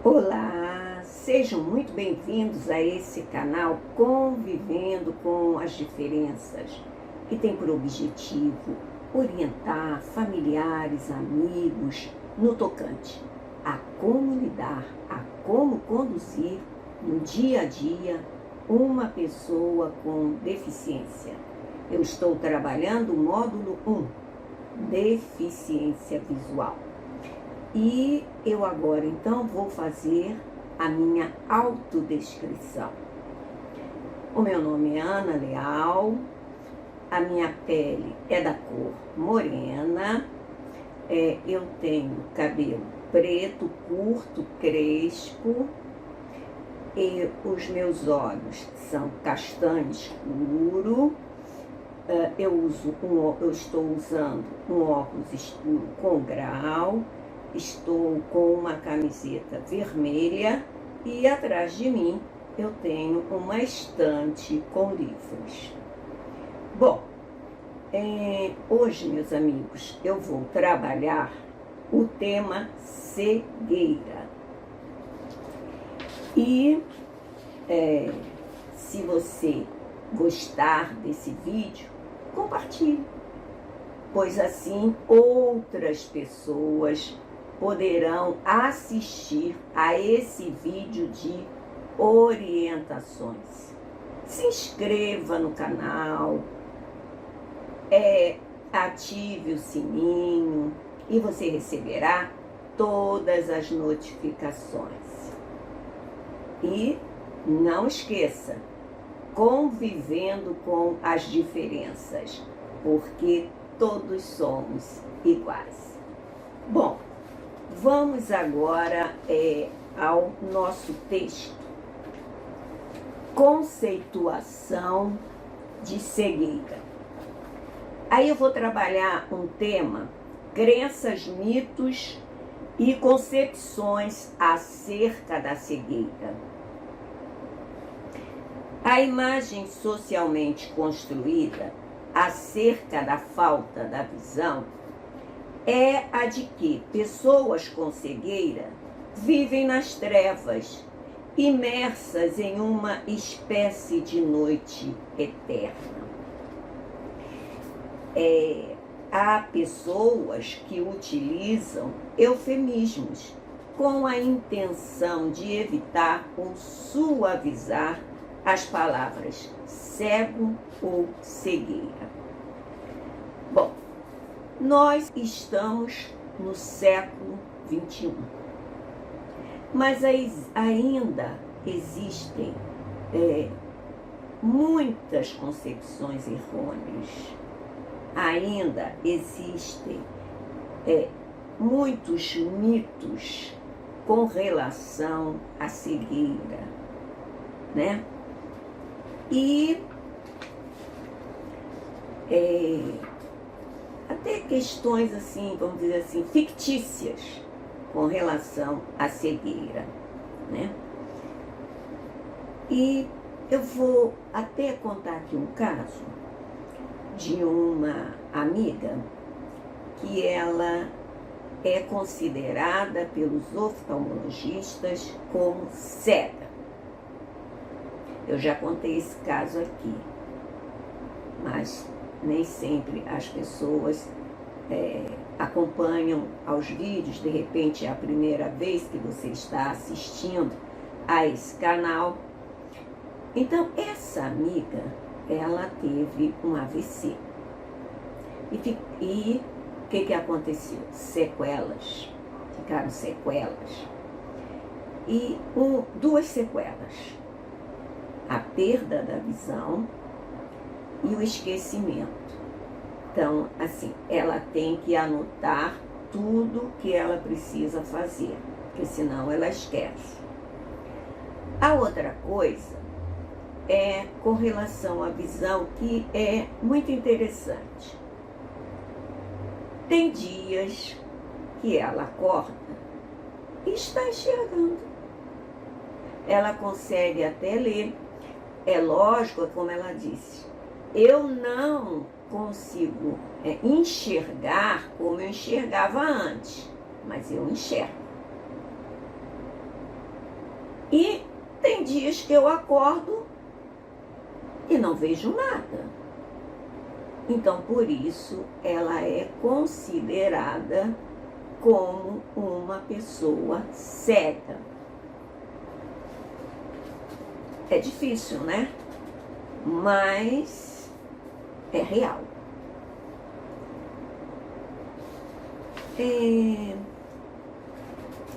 Olá, sejam muito bem-vindos a esse canal Convivendo com as Diferenças, que tem por objetivo orientar familiares, amigos no tocante a como lidar, a como conduzir no dia a dia uma pessoa com deficiência. Eu estou trabalhando o módulo 1, deficiência visual. E eu agora, então, vou fazer a minha autodescrição. O meu nome é Ana Leal, a minha pele é da cor morena, eu tenho cabelo preto, curto, crespo, e os meus olhos são castanho escuro. Eu estou usando um óculos escuro com grau. Estou com uma camiseta vermelha e atrás de mim eu tenho uma estante com livros. Bom, hoje, meus amigos, eu vou trabalhar o tema cegueira. E se você gostar desse vídeo, compartilhe, pois assim outras pessoas poderão assistir a esse vídeo de orientações. Se inscreva no canal, ative o sininho e você receberá todas as notificações. E não esqueça, convivendo com as diferenças, porque todos somos iguais. Bom, vamos agora ao nosso texto. Conceituação de cegueira. Aí eu vou trabalhar um tema, crenças, mitos e concepções acerca da cegueira. A imagem socialmente construída acerca da falta da visão é a de que pessoas com cegueira vivem nas trevas, imersas em uma espécie de noite eterna. Há pessoas que utilizam eufemismos com a intenção de evitar ou suavizar as palavras cego ou cegueira. Bom, nós estamos no século XXI, mas ainda existem muitas concepções errôneas, ainda existem muitos mitos com relação à cegueira, né? E até questões assim, vamos dizer assim, fictícias com relação à cegueira, né? E eu vou até contar aqui um caso de uma amiga que ela é considerada pelos oftalmologistas como cega. Eu já contei esse caso aqui, mas nem sempre as pessoas acompanham aos vídeos. De repente é a primeira vez que você está assistindo a esse canal. Então, essa amiga, ela teve um AVC. E o que aconteceu? Sequelas. Ficaram sequelas. E duas sequelas. A perda da visão e o esquecimento. Então, assim, ela tem que anotar tudo que ela precisa fazer, porque senão ela esquece. A outra coisa é com relação à visão, que é muito interessante. Tem dias que ela acorda e está enxergando. Ela consegue até ler. É lógico, como ela disse, eu não consigo enxergar como eu enxergava antes, mas eu enxergo. E tem dias que eu acordo e não vejo nada. Então, por isso, ela é considerada como uma pessoa cega. É difícil, né? Mas é real.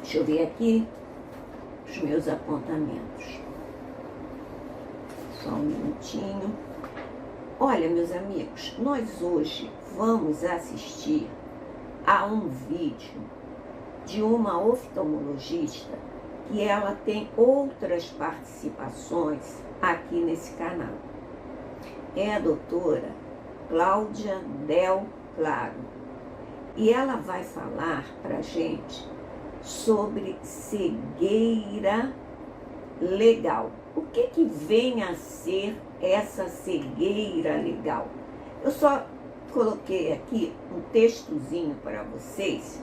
Deixa eu ver aqui os meus apontamentos. Só um minutinho. Olha, meus amigos, nós hoje vamos assistir a um vídeo de uma oftalmologista que ela tem outras participações aqui nesse canal. É a doutora Cláudia Del Claro. E ela vai falar pra gente sobre cegueira legal. O que vem a ser essa cegueira legal? Eu só coloquei aqui um textozinho para vocês,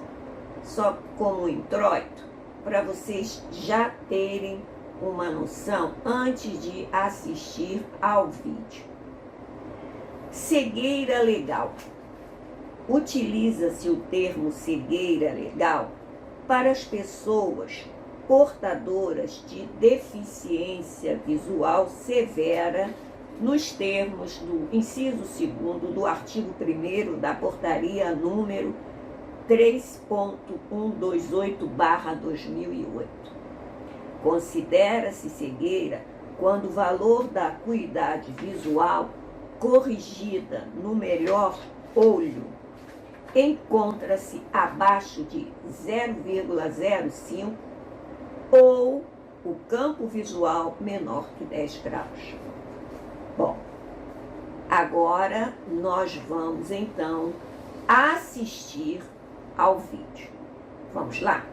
só como introito, para vocês já terem uma noção antes de assistir ao vídeo. Cegueira legal. Utiliza-se o termo cegueira legal para as pessoas portadoras de deficiência visual severa nos termos do inciso 2º do artigo 1º da portaria número 3.128/2008. Considera-se cegueira quando o valor da acuidade visual corrigida no melhor olho encontra-se abaixo de 0,05 ou o campo visual menor que 10 graus. Bom, agora nós vamos então assistir ao vídeo. Vamos lá?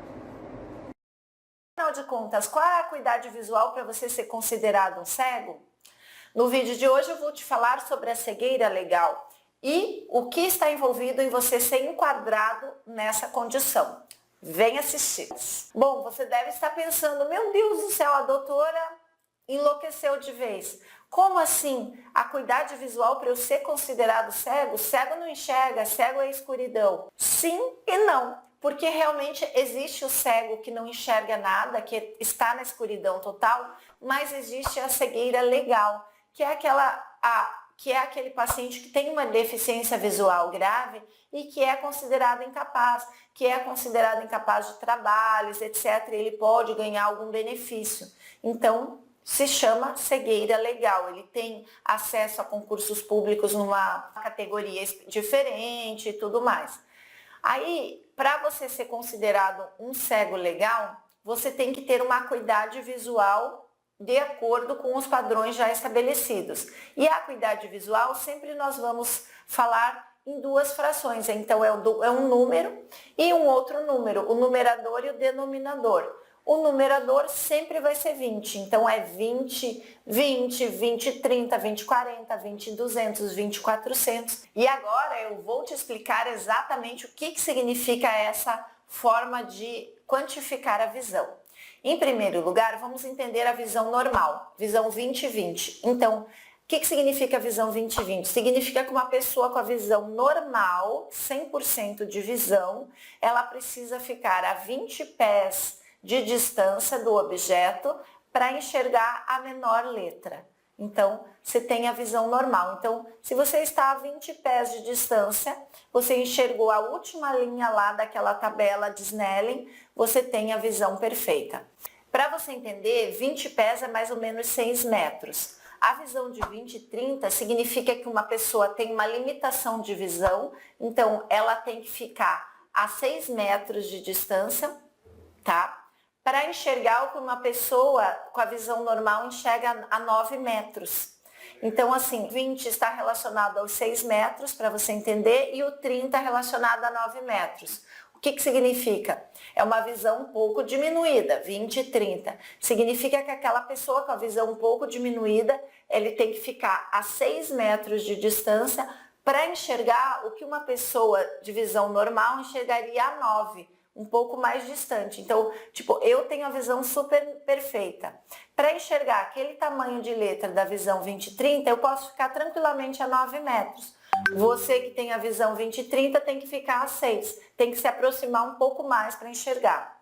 Afinal de contas, qual é a acuidade visual para você ser considerado um cego? No vídeo de hoje eu vou te falar sobre a cegueira legal e o que está envolvido em você ser enquadrado nessa condição. Vem assistir. Bom, você deve estar pensando, meu Deus do céu, a doutora enlouqueceu de vez. Como assim? Acuidade visual para eu ser considerado cego? Cego não enxerga, cego é escuridão. Sim e não, porque realmente existe o cego que não enxerga nada, que está na escuridão total, mas existe a cegueira legal, que é aquele paciente que tem uma deficiência visual grave e que é considerado incapaz, de trabalhos, etc. Ele pode ganhar algum benefício. Então, se chama cegueira legal. Ele tem acesso a concursos públicos numa categoria diferente e tudo mais. Aí, para você ser considerado um cego legal, você tem que ter uma acuidade visual de acordo com os padrões já estabelecidos. E a acuidade visual, sempre nós vamos falar em duas frações. Então, é um número e um outro número, o numerador e o denominador. O numerador sempre vai ser 20, então é 20, 20, 20, 30, 20, 40, 20, 200, 20, 400. E agora eu vou te explicar exatamente o que significa essa forma de quantificar a visão. Em primeiro lugar, vamos entender a visão normal, visão 20/20. Então, o que significa a visão 20/20? Significa que uma pessoa com a visão normal, 100% de visão, ela precisa ficar a 20 pés de distância do objeto para enxergar a menor letra. Então, você tem a visão normal. Então, se você está a 20 pés de distância, você enxergou a última linha lá daquela tabela de Snellen, você tem a visão perfeita. Para você entender, 20 pés é mais ou menos 6 metros. A visão de 20/30 significa que uma pessoa tem uma limitação de visão, então ela tem que ficar a 6 metros de distância, tá? Para enxergar o que uma pessoa com a visão normal enxerga a 9 metros. Então, assim, 20 está relacionado aos 6 metros, para você entender, e o 30 relacionado a 9 metros. O que significa? É uma visão um pouco diminuída, 20/30. Significa que aquela pessoa com a visão um pouco diminuída, ele tem que ficar a 6 metros de distância para enxergar o que uma pessoa de visão normal enxergaria a 9. um pouco mais distante. Então, tipo, eu tenho a visão super perfeita. Para enxergar aquele tamanho de letra da visão 20/30, eu posso ficar tranquilamente a 9 metros. Você que tem a visão 20/30 tem que ficar a 6, tem que se aproximar um pouco mais para enxergar.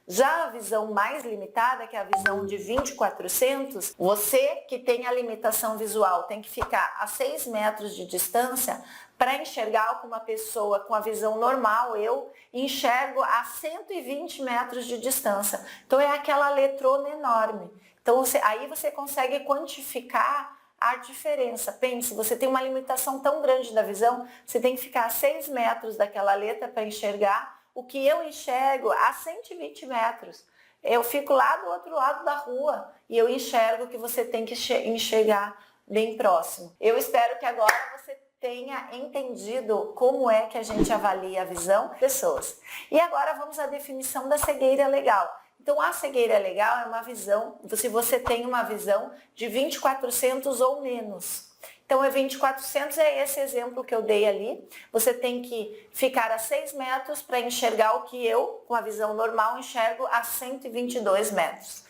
Já a visão mais limitada, que é a visão de 20/400, você que tem a limitação visual tem que ficar a 6 metros de distância para enxergar com uma pessoa com a visão normal. Eu enxergo a 120 metros de distância. Então é aquela letrona enorme. Então aí você consegue quantificar a diferença. Pense, você tem uma limitação tão grande da visão, você tem que ficar a 6 metros daquela letra para enxergar o que eu enxergo a 120 metros. Eu fico lá do outro lado da rua e eu enxergo o que você tem que enxergar bem próximo. Eu espero que agora você tenha entendido como é que a gente avalia a visão das pessoas. E agora vamos à definição da cegueira legal. Então, a cegueira legal é uma visão, se você tem uma visão de 20/400 ou menos. Então, 20/400 é esse exemplo que eu dei ali. Você tem que ficar a 6 metros para enxergar o que eu, com a visão normal, enxergo a 122 metros.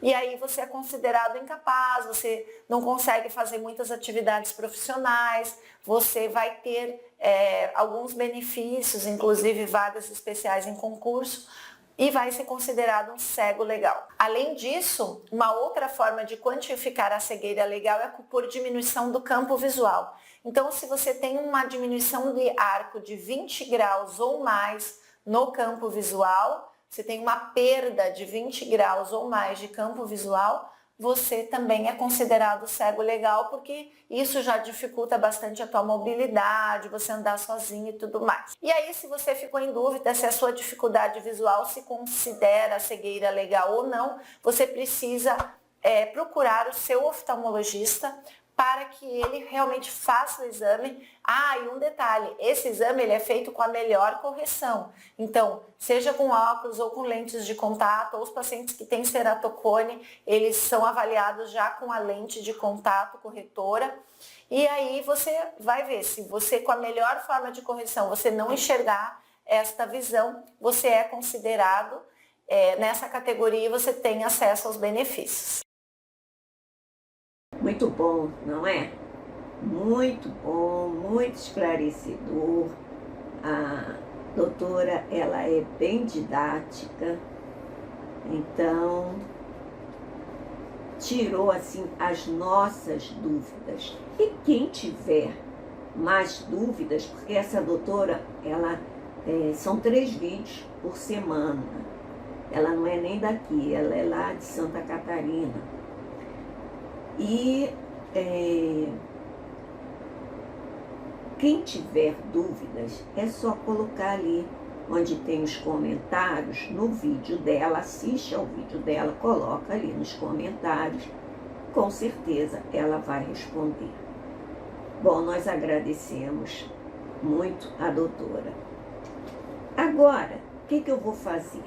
E aí você é considerado incapaz, você não consegue fazer muitas atividades profissionais, você vai ter alguns benefícios, inclusive vagas especiais em concurso, e vai ser considerado um cego legal. Além disso, uma outra forma de quantificar a cegueira legal é por diminuição do campo visual. Então, se você tem uma diminuição de arco de 20 graus ou mais no campo visual, você tem uma perda de 20 graus ou mais de campo visual, você também é considerado cego legal, porque isso já dificulta bastante a tua mobilidade, você andar sozinho e tudo mais. E aí, se você ficou em dúvida se a sua dificuldade visual se considera cegueira legal ou não, você precisa procurar o seu oftalmologista para que ele realmente faça o exame. E um detalhe, esse exame ele é feito com a melhor correção. Então, seja com óculos ou com lentes de contato, ou os pacientes que têm ceratocone, eles são avaliados já com a lente de contato corretora. E aí você vai ver se você, com a melhor forma de correção, você não enxergar esta visão, você é considerado nessa categoria e você tem acesso aos benefícios. Muito bom, não é? Muito bom, muito esclarecedor. A doutora, ela é bem didática, então tirou assim as nossas dúvidas. E quem tiver mais dúvidas, porque essa doutora, ela são 3 vídeos por semana. Ela não é nem daqui, ela é lá de Santa Catarina. E quem tiver dúvidas, é só colocar ali onde tem os comentários no vídeo dela, assiste ao vídeo dela, coloca ali nos comentários, com certeza ela vai responder. Bom, nós agradecemos muito a doutora. Agora, o que eu vou fazer?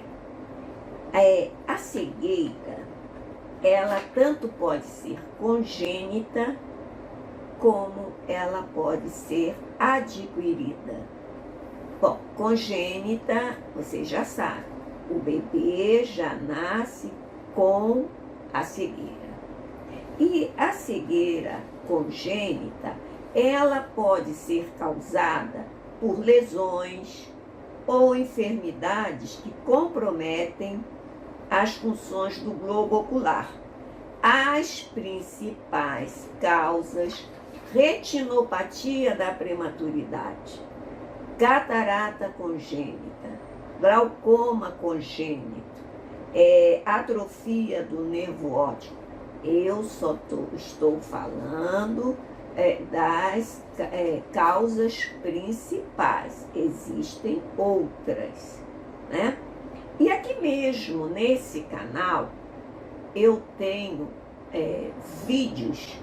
A cegueira, ela tanto pode ser congênita, como ela pode ser adquirida. Bom, congênita, vocês já sabem, o bebê já nasce com a cegueira. E a cegueira congênita, ela pode ser causada por lesões ou enfermidades que comprometem as funções do globo ocular. As principais causas: retinopatia da prematuridade, catarata congênita, glaucoma congênito, atrofia do nervo óptico. Eu só estou falando das causas principais. Existem outras, né? E aqui mesmo, nesse canal, eu tenho vídeos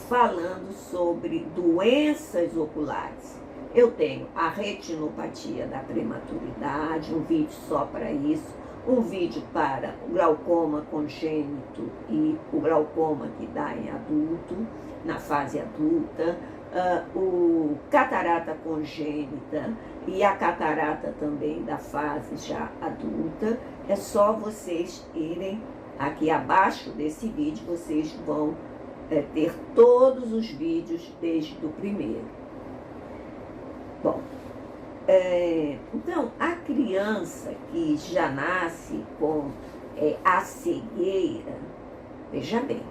falando sobre doenças oculares. Eu tenho a retinopatia da prematuridade, um vídeo só para isso, um vídeo para o glaucoma congênito e o glaucoma que dá em adulto, na fase adulta, o catarata congênita e a catarata também da fase já adulta. É só vocês irem aqui abaixo desse vídeo, vocês vão ter todos os vídeos desde o primeiro. Bom, então a criança que já nasce com a cegueira, veja bem,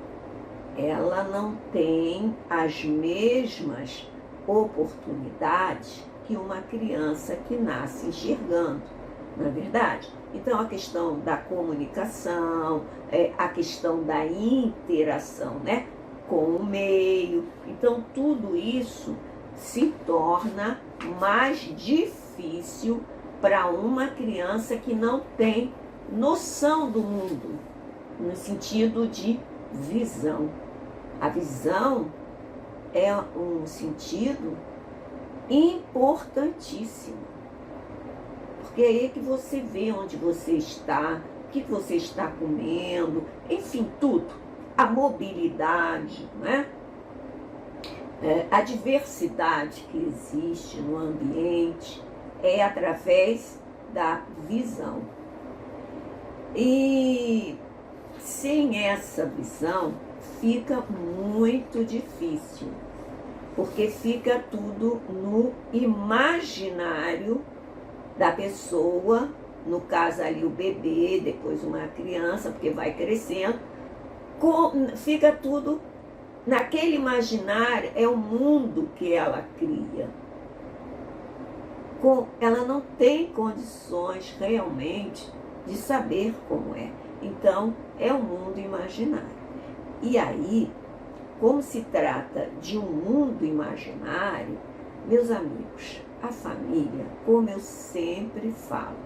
ela não tem as mesmas oportunidades que uma criança que nasce enxergando, não é verdade? Então, a questão da comunicação, a questão da interação, né, com o meio, então tudo isso se torna mais difícil para uma criança que não tem noção do mundo, no sentido de visão. A visão é um sentido importantíssimo, porque é aí que você vê onde você está, o que você está comendo, enfim, tudo. A mobilidade, né? A diversidade que existe no ambiente é através da visão. E sem essa visão fica muito difícil, porque fica tudo no imaginário da pessoa, no caso ali o bebê, depois uma criança, porque vai crescendo, fica tudo naquele imaginário, é o mundo que ela cria. Ela não tem condições realmente de saber como é. Então, é um mundo imaginário. E aí, como se trata de um mundo imaginário, meus amigos, a família, como eu sempre falo,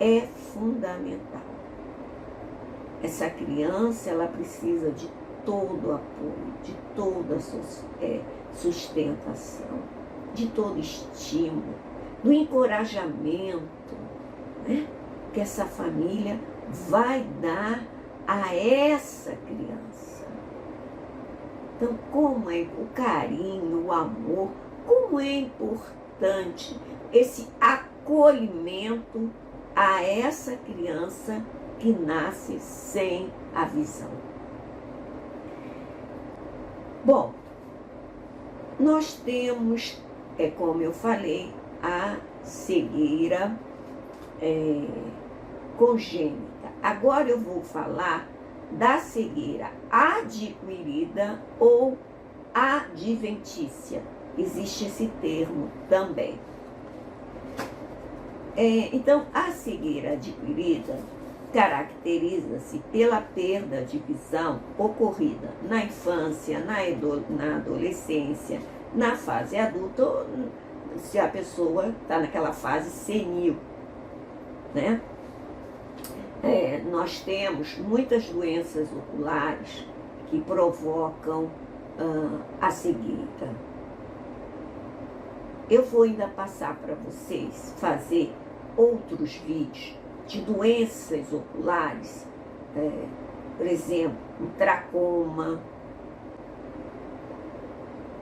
é fundamental. Essa criança, ela precisa de todo o apoio, de toda a sustentação, de todo estímulo, do encorajamento, né, que essa família vai dar a essa criança. Então, como é o carinho, o amor, como é importante esse acolhimento a essa criança que nasce sem a visão. Bom, nós temos, como eu falei, a cegueira congênita. Agora eu vou falar da cegueira adquirida ou adventícia. Existe esse termo também. Então, a cegueira adquirida caracteriza-se pela perda de visão ocorrida na infância, na adolescência, na fase adulta, ou se a pessoa está naquela fase senil, né? Nós temos muitas doenças oculares que provocam a cegueira. Eu vou ainda passar para vocês fazer outros vídeos de doenças oculares, por exemplo, um tracoma,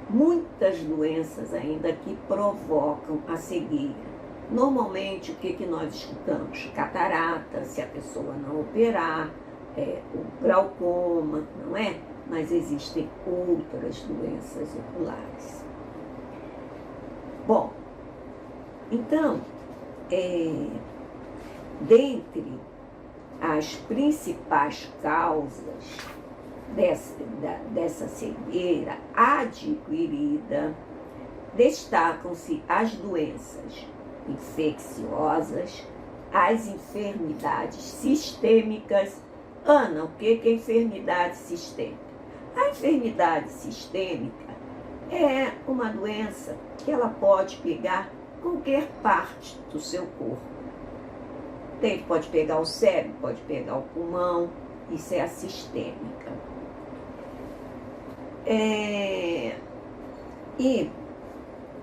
muitas doenças ainda que provocam a cegueira. Normalmente, o que nós escutamos? Catarata, se a pessoa não operar, o glaucoma, não é? Mas existem outras doenças oculares. Bom, então, dentre as principais causas dessa cegueira adquirida, destacam-se as doenças infecciosas, as enfermidades sistêmicas. Ana, o que é enfermidade sistêmica? A enfermidade sistêmica é uma doença que ela pode pegar qualquer parte do seu corpo. Pode pegar o cérebro, pode pegar o pulmão, isso é a sistêmica. E,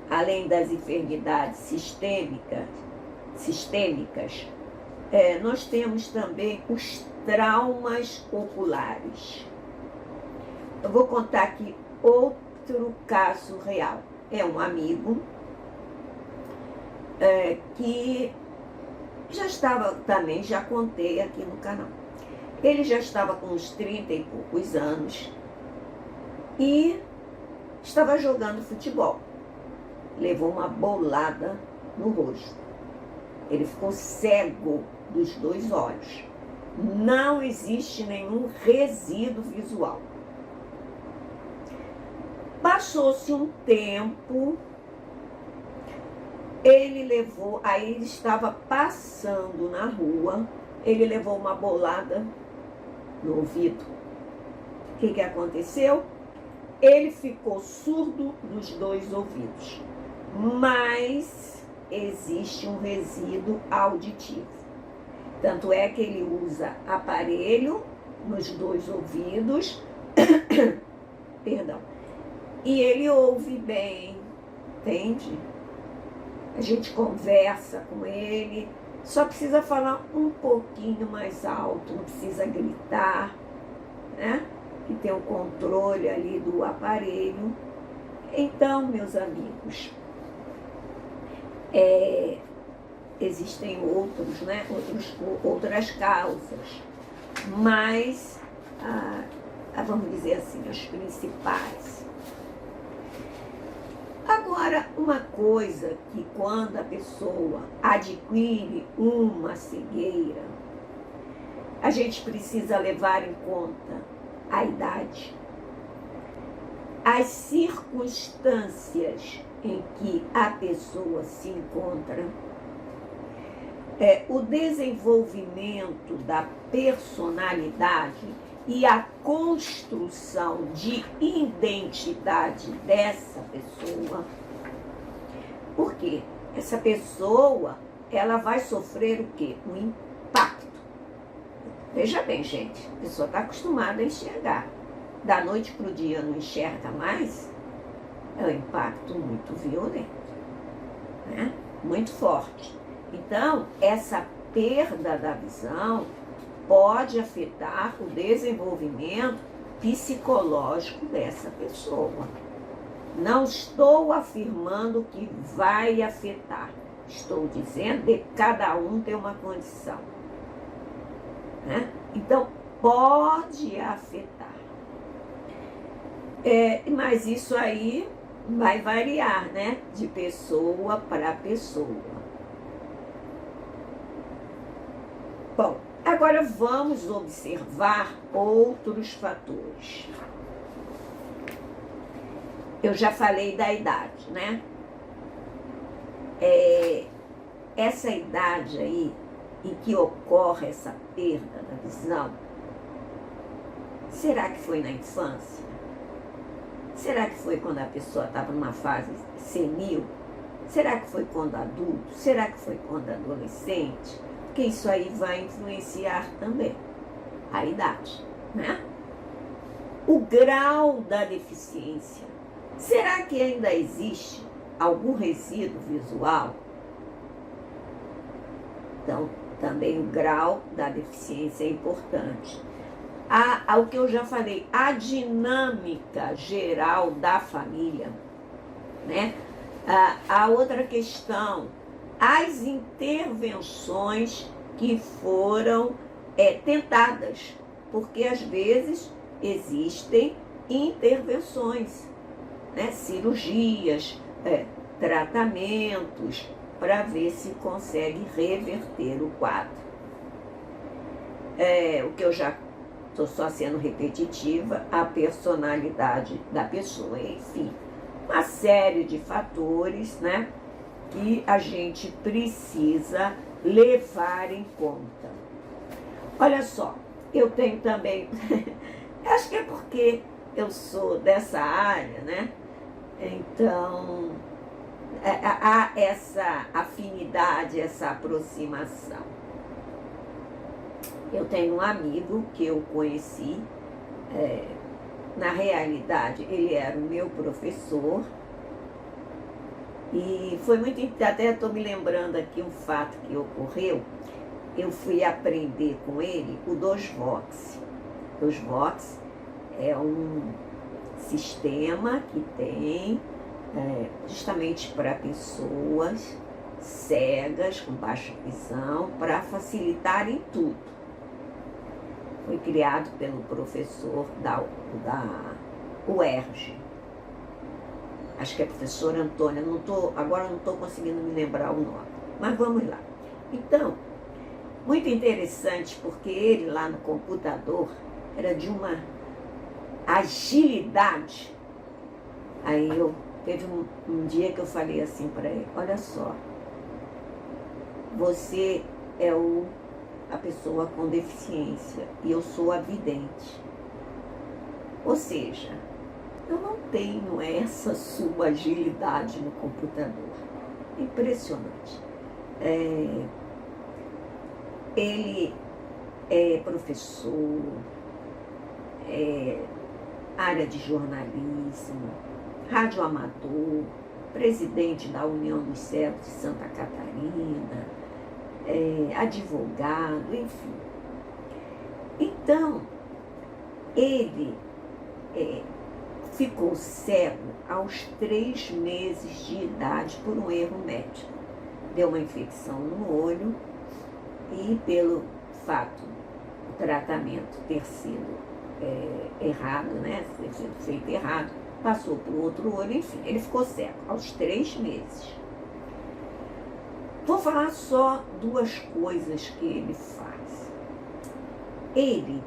além das enfermidades sistêmicas, nós temos também os traumas oculares. Eu vou contar aqui outro caso real. É um amigo que já estava, também já contei aqui no canal. Ele já estava com uns 30 e poucos anos e estava jogando futebol. Levou uma bolada no rosto. Ele ficou cego dos 2 olhos. Não existe nenhum resíduo visual. Passou-se um tempo, aí ele estava passando na rua, ele levou uma bolada no ouvido. O que aconteceu? Ele ficou surdo dos 2 ouvidos, mas existe um resíduo auditivo. Tanto é que ele usa aparelho nos 2 ouvidos, perdão, e ele ouve bem, entende? A gente conversa com ele, só precisa falar um pouquinho mais alto, não precisa gritar, né? Que tem o controle ali do aparelho. Então, meus amigos, existem outros, né? Outras causas, mas, vamos dizer assim, as principais. Agora, uma coisa que quando a pessoa adquire uma cegueira, a gente precisa levar em conta a idade, as circunstâncias em que a pessoa se encontra, o desenvolvimento da personalidade e a construção de identidade dessa pessoa. Por quê? Essa pessoa, ela vai sofrer o quê? Um impacto. Veja bem, gente, a pessoa está acostumada a enxergar. Da noite para o dia não enxerga mais, é um impacto muito violento, né? Muito forte. Então, essa perda da visão pode afetar o desenvolvimento psicológico dessa pessoa. Não estou afirmando que vai afetar. Estou dizendo que cada um tem uma condição, né? Então, pode afetar. Mas isso aí vai variar, né? De pessoa para pessoa. Bom, agora vamos observar outros fatores. Eu já falei da idade, né? Essa idade aí em que ocorre essa perda da visão, será que foi na infância? Será que foi quando a pessoa estava numa fase senil? Será que foi quando adulto? Será que foi quando adolescente? Porque isso aí vai influenciar também a idade, né? O grau da deficiência. Será que ainda existe algum resíduo visual? Então, também o grau da deficiência é importante. O que eu já falei, a dinâmica geral da família, né? A outra questão, as intervenções que foram tentadas, porque às vezes existem intervenções, né? Cirurgias, tratamentos, para ver se consegue reverter o quadro. O que eu já estou só sendo repetitiva, a personalidade da pessoa, enfim, uma série de fatores, né, que a gente precisa levar em conta. Olha só, eu tenho também, acho que é porque eu sou dessa área, né, então há essa afinidade, essa aproximação. Eu tenho um amigo que eu conheci, na realidade ele era o meu professor, e foi muito, até estou me lembrando aqui um fato que ocorreu. Eu fui aprender com ele o 2 Vox. 2 Vox é um sistema que tem justamente para pessoas cegas, com baixa visão, para facilitar em tudo. Foi criado pelo professor da UERJ. Acho que é professor Antônio, agora não estou conseguindo me lembrar o nome, mas vamos lá. Então, muito interessante, porque ele lá no computador era de uma agilidade. Aí teve um dia que eu falei assim para ele: olha só, você é a pessoa com deficiência e eu sou a vidente. Ou seja, eu não tenho essa sua agilidade no computador. Impressionante. Ele é professor, área de jornalismo, radioamador, presidente da União dos Cegos de Santa Catarina, advogado, enfim. Então, ele ficou cego aos 3 meses de idade por um erro médico. Deu uma infecção no olho e, pelo fato do tratamento ter sido errado, né, ter sido feito errado, passou para o outro olho, enfim, ele ficou cego aos 3 meses. Vou falar só 2 coisas que ele faz. Ele,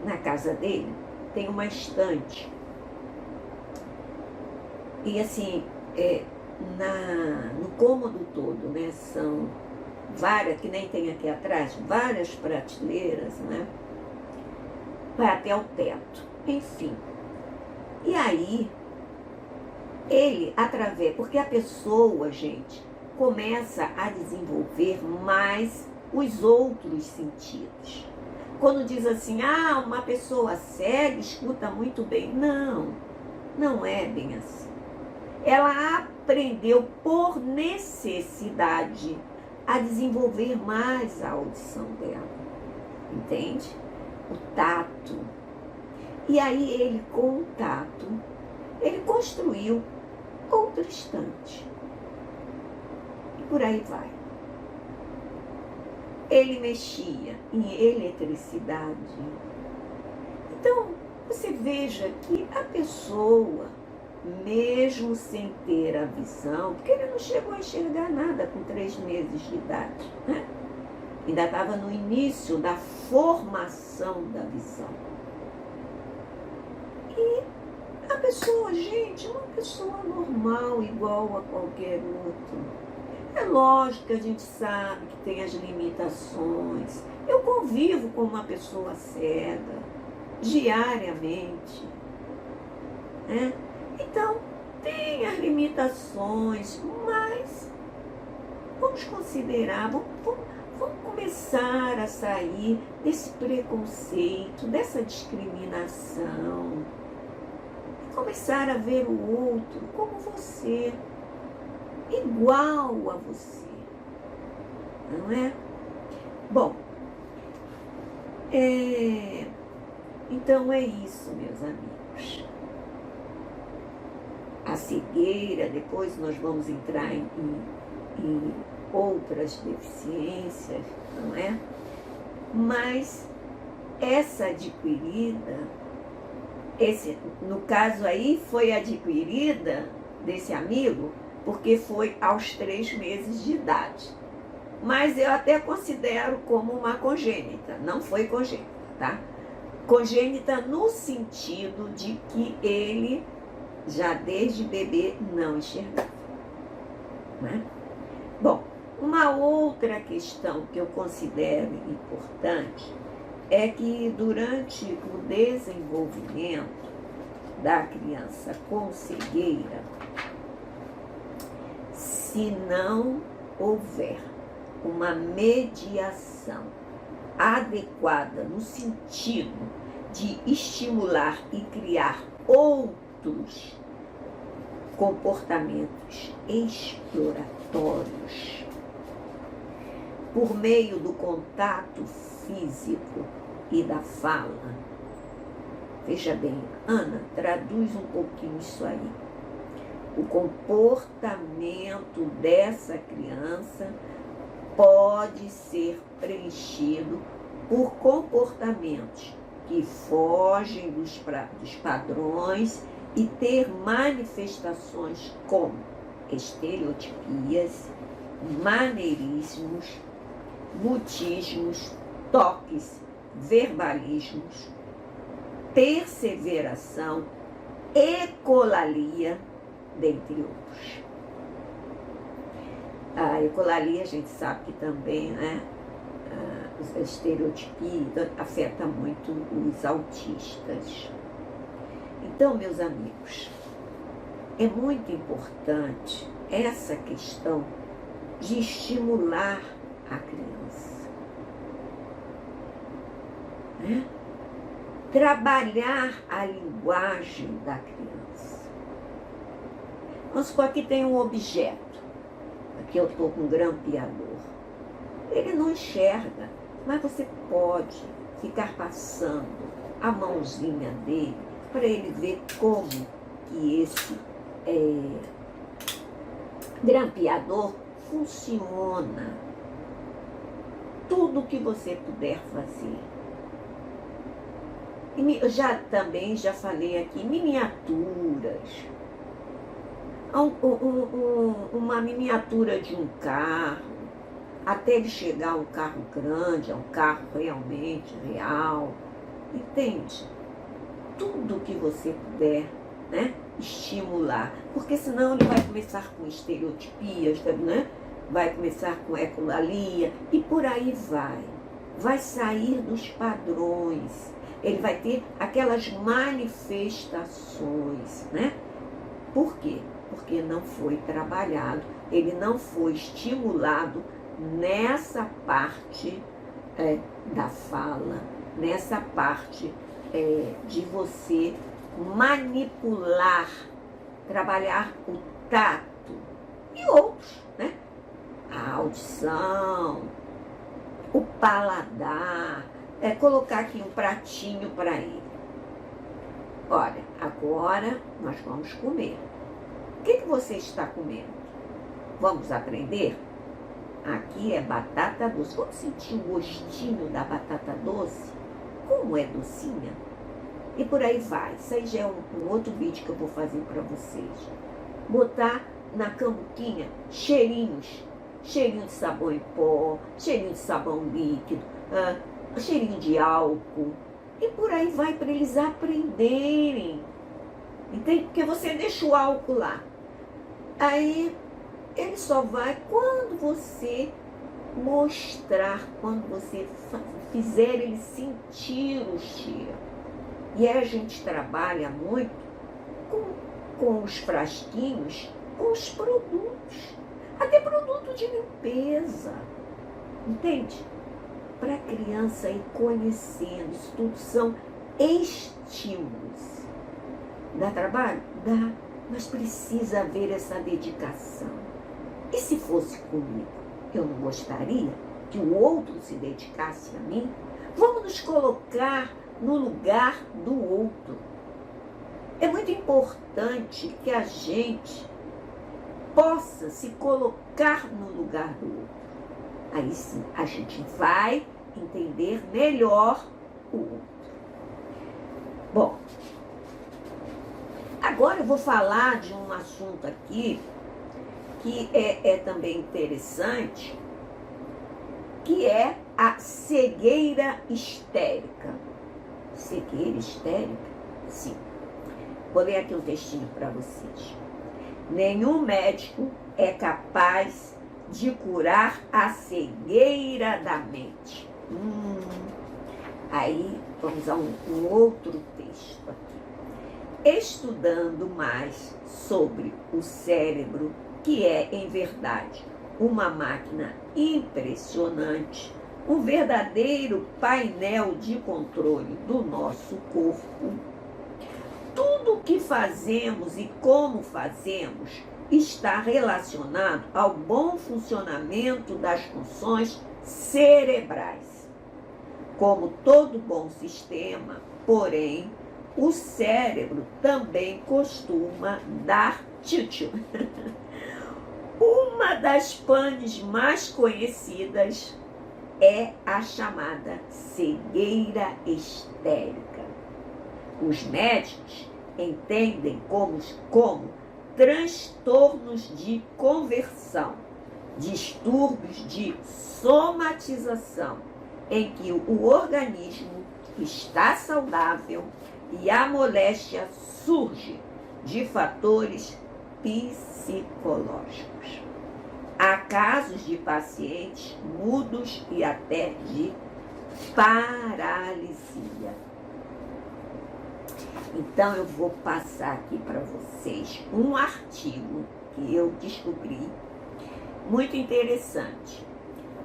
na casa dele, tem uma estante. E assim, no cômodo todo, né, são várias, que nem tem aqui atrás, várias prateleiras, né? Vai até o teto, enfim. E aí, ele, porque a pessoa, gente, começa a desenvolver mais os outros sentidos. Quando diz assim, uma pessoa cega escuta muito bem. Não, não é bem assim. Ela aprendeu por necessidade a desenvolver mais a audição dela, entende? O tato. E aí ele, com o tato, ele construiu outra estante. E por aí vai. Ele mexia em eletricidade. Então, você veja que a pessoa, mesmo sem ter a visão, porque ele não chegou a enxergar nada com 3 meses de idade, né? Ainda estava no início da formação da visão. E a pessoa, gente, é uma pessoa normal, igual a qualquer outro. É lógico que a gente sabe que tem as limitações. Eu convivo com uma pessoa cega diariamente, né? Então, tem as limitações, mas vamos considerar, vamos começar a sair desse preconceito, dessa discriminação, e começar a ver o outro como você, igual a você, não é? Bom, então é isso, meus amigos. A cegueira, depois nós vamos entrar em outras deficiências, não é? Mas essa adquirida, no caso aí, foi adquirida desse amigo, porque foi aos 3 meses de idade. Mas eu até considero como uma congênita, não foi congênita, tá? Congênita no sentido de que ele, já desde bebê, não enxergava, né? Bom, uma outra questão que eu considero importante é que durante o desenvolvimento da criança com cegueira, se não houver uma mediação adequada no sentido de estimular e criar outros comportamentos exploratórios por meio do contato físico e da fala, Veja bem, Ana, traduz um pouquinho isso aí. O comportamento dessa criança pode ser preenchido por comportamentos que fogem dos padrões e ter manifestações como estereotipias, maneirismos, mutismos, toques, verbalismos, perseveração, ecolalia, dentre outros. A ecolalia a gente sabe que também, né, a estereotipia afeta muito os autistas. Então, meus amigos, é muito importante essa questão de estimular a criança, né? Trabalhar a linguagem da criança. Vamos supor que tem um objeto. Aqui eu estou com um grampeador. Ele não enxerga, mas você pode ficar passando a mãozinha dele para ele ver como que esse grampeador funciona. Tudo que você puder fazer. E já falei aqui, miniaturas. Uma miniatura de um carro, até ele chegar a um carro grande, a um carro realmente real. Entende? Tudo que você puder, né, estimular. Porque senão ele vai começar com estereotipias, né? Vai começar com ecolalia e por aí vai. Vai sair dos padrões. Ele vai ter aquelas manifestações, né? Por quê? Porque não foi trabalhado, ele não foi estimulado nessa parte da fala, nessa parte de você manipular, trabalhar o tato e outros, né? A audição, o paladar, colocar aqui um pratinho para ele. Olha, agora nós vamos comer. O que você está comendo? Vamos aprender? Aqui é batata doce. Vamos sentir o gostinho da batata doce? Como é docinha? E por aí vai. Isso aí já é um outro vídeo que eu vou fazer para vocês. Botar na cambuquinha cheirinhos. Cheirinho de sabão em pó, cheirinho de sabão líquido, cheirinho de álcool. E por aí vai para eles aprenderem. Entende? Porque você deixa o álcool lá. Aí ele só vai quando você mostrar, quando você fizer ele sentir o cheiro. E aí a gente trabalha muito com os frasquinhos, com os produtos. Até produto de limpeza. Entende? Para a criança ir conhecendo. Isso tudo são estímulos. Dá trabalho? Dá. Mas precisa haver essa dedicação. E se fosse comigo, eu não gostaria que o outro se dedicasse a mim? Vamos nos colocar no lugar do outro. É muito importante que a gente possa se colocar no lugar do outro. Aí sim, a gente vai entender melhor o outro. Bom, agora eu vou falar de um assunto aqui que é também interessante, que é a cegueira histérica. Cegueira histérica? Sim. Vou ler aqui um textinho para vocês. Nenhum médico é capaz de curar a cegueira da mente. Aí vamos a um outro texto aqui. Estudando mais sobre o cérebro, que é, em verdade, uma máquina impressionante, um verdadeiro painel de controle do nosso corpo. Tudo o que fazemos e como fazemos está relacionado ao bom funcionamento das funções cerebrais. Como todo bom sistema, porém, o cérebro também costuma dar tchutchu. Uma das panes mais conhecidas é a chamada cegueira histérica. Os médicos entendem como transtornos de conversão, distúrbios de somatização, em que o organismo está saudável e a moléstia surge de fatores psicológicos. Há casos de pacientes mudos e até de paralisia. Então, eu vou passar aqui para vocês um artigo que eu descobri muito interessante.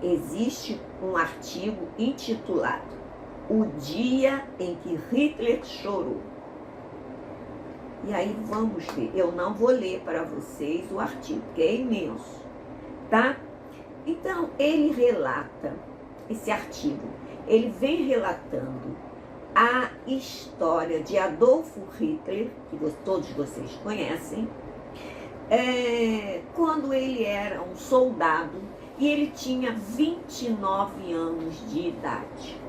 Existe um artigo intitulado O Dia em que Hitler Chorou. E aí vamos ver. Eu não vou ler para vocês o artigo, que é imenso, tá? Então, ele relata, esse artigo, ele vem relatando a história de Adolf Hitler, que todos vocês conhecem, quando ele era um soldado e ele tinha 29 anos de idade.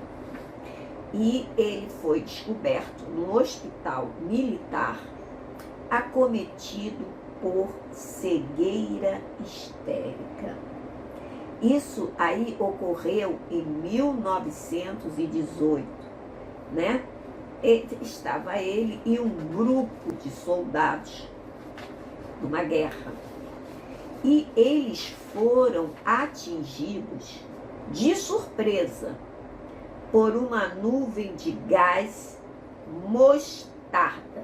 E ele foi descoberto no hospital militar, acometido por cegueira histérica. Isso aí ocorreu em 1918, né? Estava ele e um grupo de soldados numa guerra. E eles foram atingidos de surpresa por uma nuvem de gás mostarda.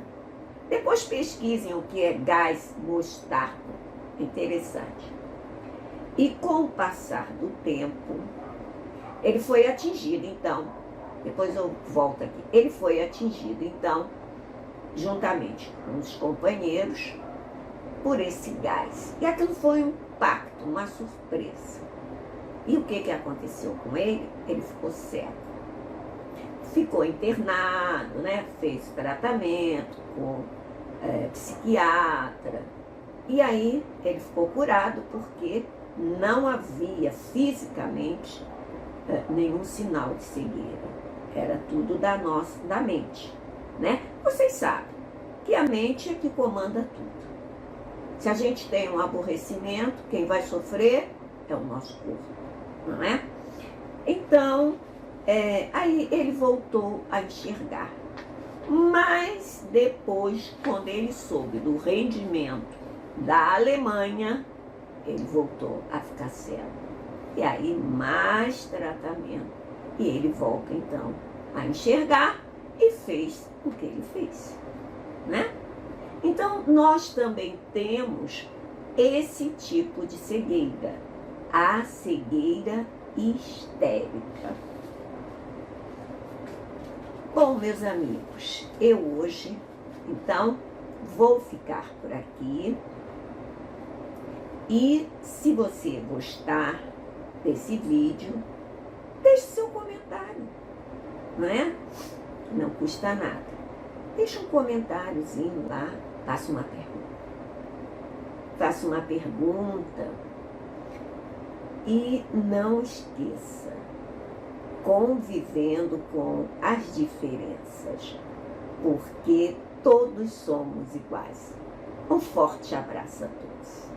Depois pesquisem o que é gás mostarda. Interessante. E com o passar do tempo, ele foi atingido, então, depois eu volto aqui, ele foi atingido, então, juntamente com os companheiros, por esse gás. E aquilo foi um impacto, uma surpresa. E o que aconteceu com ele? Ele ficou cego. Ficou internado, né? Fez tratamento com psiquiatra. E aí ele ficou curado porque não havia fisicamente nenhum sinal de cegueira. Era tudo da mente, né? Vocês sabem que a mente é que comanda tudo. Se a gente tem um aborrecimento, quem vai sofrer é o nosso corpo, não é? Então, aí ele voltou a enxergar. Mas depois, quando ele soube do rendimento da Alemanha, ele voltou a ficar cego. E aí mais tratamento. E ele volta então a enxergar e fez o que ele fez, né? Então nós também temos esse tipo de cegueira, a cegueira histérica. Bom, meus amigos, eu hoje, então, vou ficar por aqui. E se você gostar desse vídeo, deixe seu comentário, não é? Não custa nada. Deixe um comentáriozinho lá, faça uma pergunta. Faça uma pergunta e não esqueça, convivendo com as diferenças, porque todos somos iguais. Um forte abraço a todos.